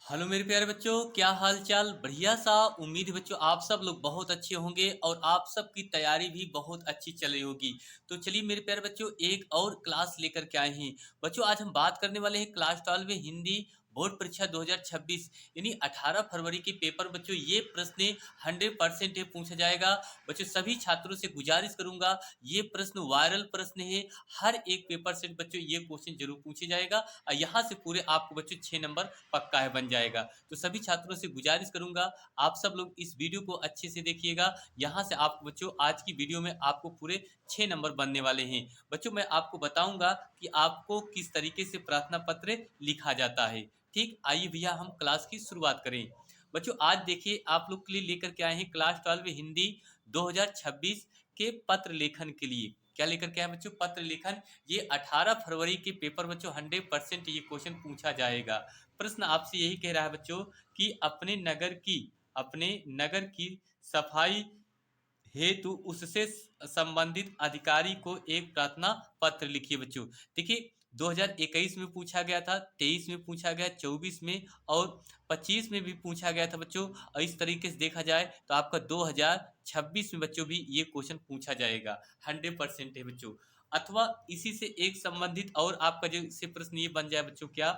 Hello मेरे प्यारे बच्चों, क्या हाल चाल। बढ़िया सा। उम्मीद है बच्चों आप सब लोग बहुत अच्छे होंगे और आप सब की तैयारी भी बहुत अच्छी चल रही होगी। तो चलिए मेरे प्यारे बच्चों, एक और क्लास लेकर के आए हैं। बच्चों आज हम बात करने वाले हैं क्लास 12 में हिंदी बोर्ड परीक्षा 2026 यानी 18 फरवरी के पेपर। बच्चों ये प्रश्न 100% पूछा जाएगा। बच्चों सभी छात्रों से गुजारिश करूंगा, ये प्रश्न वायरल प्रश्न है। हर एक पेपर से बच्चों ये क्वेश्चन जरूर पूछे जाएगा और यहाँ से पूरे आपको बच्चों 6 नंबर पक्का है बन जाएगा। तो सभी छात्रों से गुजारिश करूंगा आप सब लोग इस वीडियो को अच्छे से देखिएगा। यहाँ से आपको बच्चों आज की वीडियो में आपको पूरे 6 नंबर बनने वाले हैं। बच्चों मैं आपको बताऊंगा कि आपको किस तरीके से प्रार्थना पत्र लिखा जाता है। ठीक, आइए भैया हम क्लास की शुरुआत करें। बच्चों आज देखिए आप लोग के लिए लेकर के आए हैं क्लास 12 हिंदी 2026 के पत्र लेखन के लिए। क्या लेकर के आए बच्चों? पत्र लेखन। ये 18 फरवरी के पेपर बच्चों 100% ये क्वेश्चन पूछा जाएगा। प्रश्न आपसे यही कह रहा है बच्चों कि अपने नगर की सफाई हेतु उससे संबंधित अधिकारी को एक प्रार्थना पत्र लिखिए। बच्चों देखिए 2021 में पूछा गया था, 23 में पूछा गया, 24 में और 25 में भी पूछा गया था बच्चों। और इस तरीके से देखा जाए तो आपका 2026 में बच्चों भी ये क्वेश्चन पूछा जाएगा। 100% है बच्चों। अथवा इसी से एक संबंधित और आपका जो इससे प्रश्न ये बन जाए बच्चों, क्या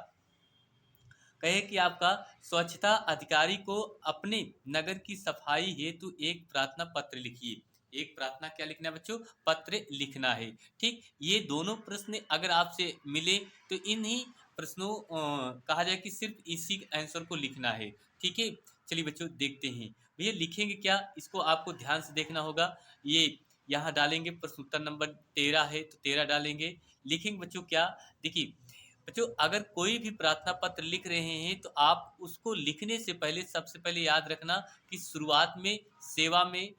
कहे कि आपका स्वच्छता अधिकारी को अपने नगर की सफाई हेतु एक प्रार्थना पत्र लिखिए। एक प्रार्थना क्या लिखना है बच्चों? पत्र लिखना है। ठीक, ये दोनों प्रश्न अगर आपसे मिले तो इन्हीं प्रश्नों कहा जाए कि सिर्फ इसी आंसर को लिखना है। ठीक है, चलिए बच्चों देखते हैं भैया लिखेंगे क्या, इसको आपको ध्यान से देखना होगा। ये यहाँ डालेंगे, प्रश्न उत्तर नंबर 13 है तो 13 डालेंगे। लिखेंगे बच्चों क्या, देखिए बच्चों अगर कोई भी प्रार्थना पत्र लिख रहे हैं तो आप उसको लिखने से पहले सबसे पहले याद रखना कि शुरुआत में सेवा में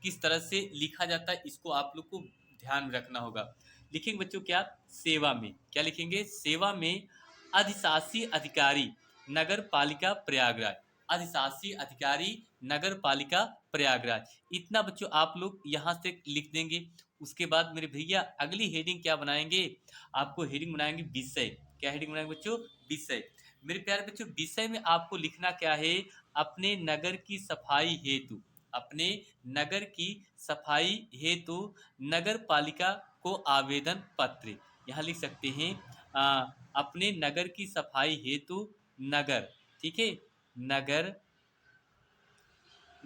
किस तरह से लिखा जाता है, इसको आप लोग को ध्यान में रखना होगा। लिखेंगे बच्चों क्या, सेवा में क्या लिखेंगे? सेवा में अधिशासी अधिकारी नगर पालिका प्रयागराज। अधिशासी अधिकारी नगर पालिका प्रयागराज, इतना बच्चों आप लोग यहाँ से लिख देंगे। उसके बाद मेरे भैया अगली हेडिंग क्या बनाएंगे? आपको हेडिंग बनाएंगे विषय। क्या हेडिंग बनाएंगे बच्चों? विषय। मेरे प्यारे बच्चों विषय में आपको लिखना क्या है? अपने नगर की सफाई हेतु, अपने नगर की सफाई हेतु नगर पालिका को आवेदन पत्र। यहाँ लिख सकते हैं अपने नगर की सफाई हेतु नगर, ठीक है, नगर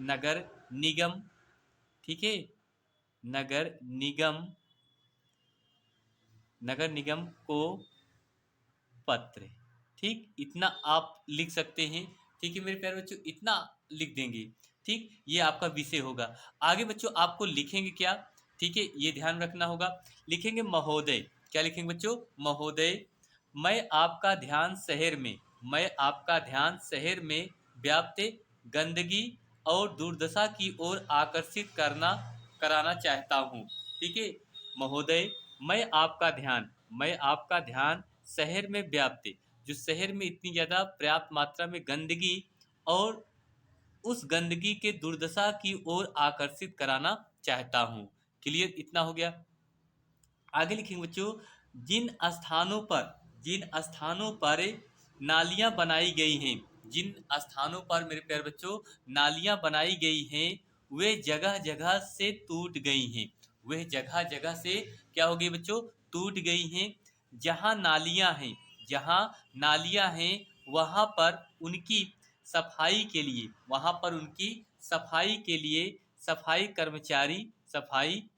नगर निगम, ठीक है, नगर निगम, नगर निगम को पत्र। ठीक, इतना आप लिख सकते हैं। ठीक है मेरे प्यारे बच्चों, इतना लिख देंगे। ठीक, ये आपका विषय होगा। आगे बच्चों आपको लिखेंगे क्या? ठीक है, ये ध्यान रखना होगा। लिखेंगे महोदय। क्या लिखेंगे बच्चों? महोदय, मैं आपका ध्यान शहर में, मैं आपका ध्यान शहर में व्याप्त गंदगी और दुर्दशा की ओर आकर्षित कराना चाहता हूँ। ठीक है महोदय, मैं आपका ध्यान शहर में व्याप्त, जो शहर में इतनी ज़्यादा पर्याप्त मात्रा में गंदगी और उस गंदगी के दुर्दशा की ओर आकर्षित कराना चाहता हूँ। क्लियर, इतना हो गया। आगे लिखेंगे बच्चों, जिन स्थानों पर नालियां बनाई गई हैं, जिन स्थानों पर मेरे प्यारे बच्चों नालियां बनाई गई हैं वे जगह जगह से टूट गई हैं। वे जगह जगह से क्या हो गई बच्चों? टूट गई हैं। जहाँ नालियां हैं, जहाँ नालियां हैं वहाँ पर उनकी सफाई के लिए, वहाँ पर उनकी सफाई के लिए सफाई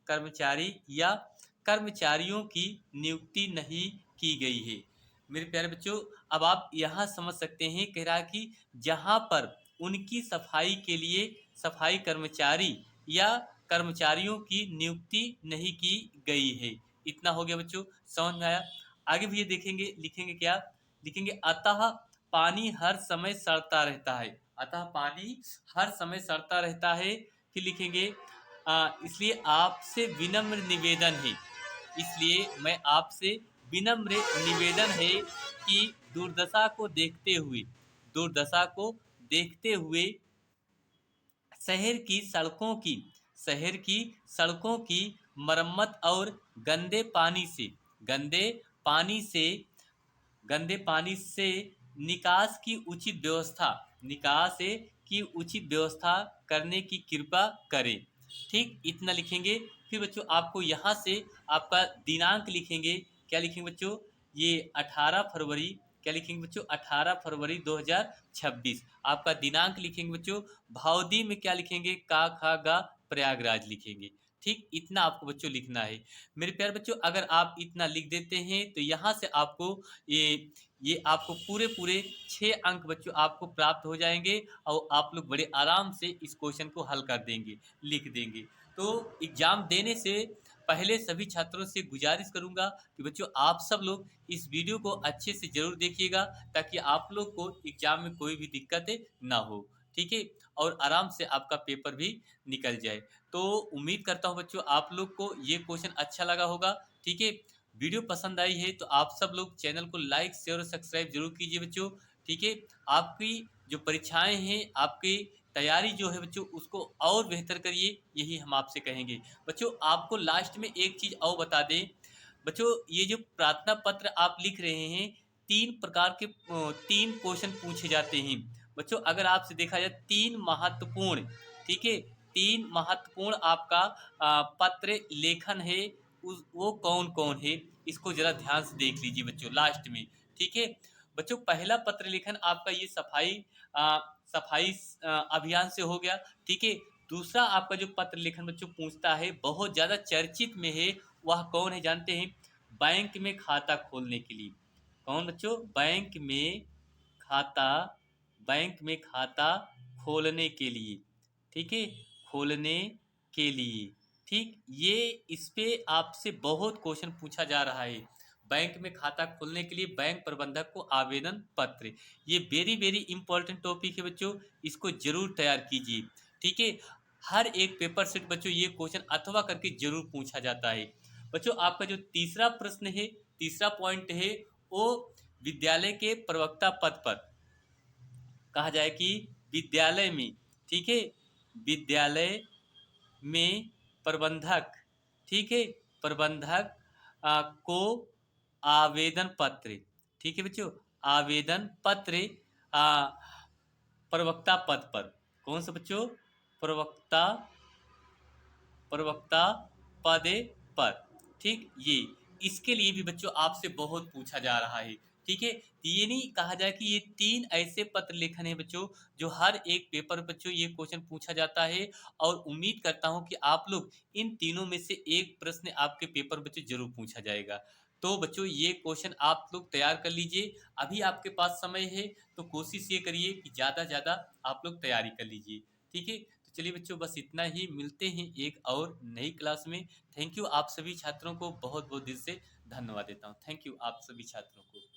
कर्मचारी या कर्मचारियों की नियुक्ति नहीं की गई है। मेरे प्यारे बच्चों अब आप यहाँ समझ सकते हैं, कह रहा है कि जहाँ पर उनकी सफाई के लिए सफाई कर्मचारी या कर्मचारियों की नियुक्ति नहीं की गई है। इतना हो गया बच्चों, समझ में आया? आगे भी ये देखेंगे, लिखेंगे क्या? लिखेंगे अतः पानी हर समय सड़ता रहता है। अतः पानी हर समय सड़ता रहता है। फिर लिखेंगे इसलिए आपसे विनम्र निवेदन है, इसलिए मैं आपसे विनम्र निवेदन है कि दुर्दशा को देखते हुए शहर की सड़कों की शहर की सड़कों की मरम्मत और गंदे पानी से गंदे पानी से निकास की उचित व्यवस्था, निकास की उचित व्यवस्था करने की कृपा करें। ठीक, इतना लिखेंगे। फिर बच्चों आपको यहाँ से आपका दिनांक लिखेंगे। क्या लिखेंगे बच्चों? ये 18 फरवरी, क्या लिखेंगे बच्चों? 18 फरवरी 2026 आपका दिनांक लिखेंगे बच्चों। भावदी में क्या लिखेंगे? का खा गा प्रयागराज लिखेंगे। ठीक, इतना आपको बच्चों लिखना है। मेरे प्यारे बच्चों, अगर आप इतना लिख देते हैं तो यहाँ से आपको ये आपको पूरे पूरे 6 अंक बच्चों आपको प्राप्त हो जाएंगे और आप लोग बड़े आराम से इस क्वेश्चन को हल कर देंगे, लिख देंगे। तो एग्जाम देने से पहले सभी छात्रों से गुजारिश करूंगा कि बच्चों आप सब लोग इस वीडियो को अच्छे से जरूर देखिएगा, ताकि आप लोग को एग्जाम में कोई भी दिक्कत ना हो। ठीक है, और आराम से आपका पेपर भी निकल जाए। तो उम्मीद करता हूँ बच्चों आप लोग को ये क्वेश्चन अच्छा लगा होगा। ठीक है, वीडियो पसंद आई है तो आप सब लोग चैनल को लाइक शेयर और सब्सक्राइब जरूर कीजिए बच्चों। ठीक है, आपकी जो परीक्षाएं हैं, आपकी तैयारी जो है बच्चों, उसको और बेहतर करिए, यही हम आपसे कहेंगे। बच्चों आपको लास्ट में एक चीज़ और बता दें बच्चों, ये जो प्रार्थना पत्र आप लिख रहे हैं, 3 प्रकार के 3 क्वेश्चन पूछे जाते हैं बच्चों। अगर आपसे देखा जाए 3 महत्वपूर्ण, ठीक है, 3 महत्वपूर्ण आपका पत्र लेखन है, उस वो कौन कौन है, इसको जरा ध्यान से देख लीजिए बच्चों लास्ट में। ठीक है बच्चों, पहला पत्र लेखन आपका ये सफाई अभियान से हो गया। ठीक है, दूसरा आपका जो पत्र लेखन बच्चों पूछता है, बहुत ज़्यादा चर्चित में है, वह कौन है जानते हैं? बैंक में खाता खोलने के लिए। कौन बच्चों? खाता बैंक में खाता खोलने के लिए। ठीक है, खोलने के लिए। ठीक, ये इस पे आपसे बहुत क्वेश्चन पूछा जा रहा है। बैंक में खाता खोलने के लिए बैंक प्रबंधक को आवेदन पत्र, ये वेरी वेरी इंपॉर्टेंट टॉपिक है बच्चों, इसको जरूर तैयार कीजिए। ठीक है, हर एक पेपर सेट बच्चों ये क्वेश्चन अथवा करके जरूर पूछा जाता है। बच्चों आपका जो तीसरा प्रश्न है, तीसरा पॉइंट है, वो विद्यालय के प्रवक्ता पद पर कहा जाए कि विद्यालय में, ठीक है, विद्यालय में प्रबंधक, ठीक है, प्रबंधक को आवेदन पत्र, ठीक है बच्चों, आवेदन पत्र आ, प्रवक्ता पद पर। कौन सा बच्चों? प्रवक्ता, प्रवक्ता पद पर। ठीक, ये इसके लिए भी बच्चों आपसे बहुत पूछा जा रहा है। ठीक है, ये नहीं कहा जाए कि ये 3 ऐसे पत्र लेखन है बच्चों, जो हर एक पेपर बच्चों ये क्वेश्चन पूछा जाता है, और उम्मीद करता हूं कि आप लोग इन तीनों में से एक प्रश्न आपके पेपर बच्चों जरूर पूछा जाएगा। तो बच्चों ये क्वेश्चन आप लोग तैयार कर लीजिए, अभी आपके पास समय है, तो कोशिश ये करिए कि ज़्यादा ज़्यादा आप लोग तैयारी कर लीजिए। ठीक है, तो चलिए बच्चों बस इतना ही, मिलते हैं एक और नई क्लास में। थैंक यू, आप सभी छात्रों को बहुत बहुत दिल से धन्यवाद देता हूँ। थैंक यू आप सभी छात्रों को।